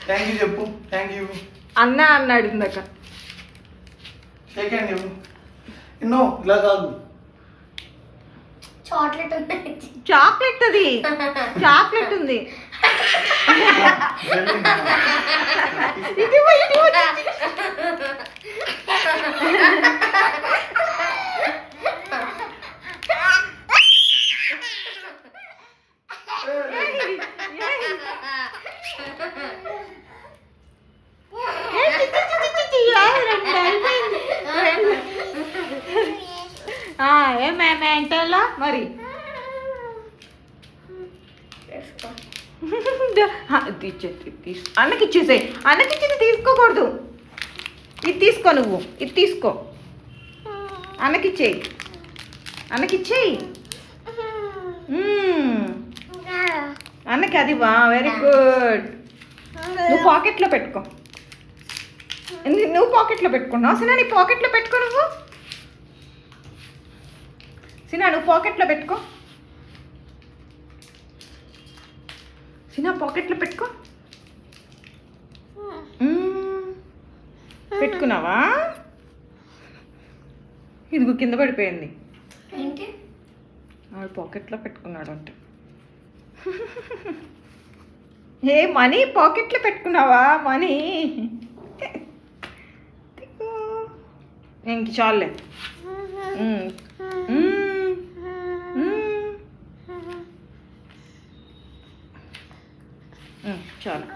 Thank you చెప్పు. Thank you అన్న అన్నాడు ఇందాక. షేక్ హ్యాండ్ చెప్పు. నో ఇలా కాదు. చాక్లెట్ ఉంది. చాక్లెట్ అది చాక్లెట్ ఉంది. ఇదిగో, ఇదిగో. ఏమేంటలా మరి అన్నకి ఇచ్చేసాయి. అన్నకి ఇచ్చేది తీసుకోకూడదు. ఇది తీసుకో, నువ్వు ఇది తీసుకో. అన్నకిచ్చేయి, అన్నకిచ్చేయి. అన్నకి అది వా, వెరీ గుడ్. నువ్వు పాకెట్లో పెట్టుకో. నువ్వు పాకెట్లో పెట్టుకున్నావు సినా. నీ పాకెట్లో పెట్టుకో. నువ్వు సినా నువ్వు పాకెట్లో పెట్టుకో. సినా పాకెట్లో పెట్టుకో. పెట్టుకున్నావా? ఇదిగో కింద పడిపోయింది. వాడు పాకెట్లో పెట్టుకున్నాడు అంటే. ఏ మనీ పాకెట్లో పెట్టుకున్నావా? మనీ ఇంక చాలే. చాలు.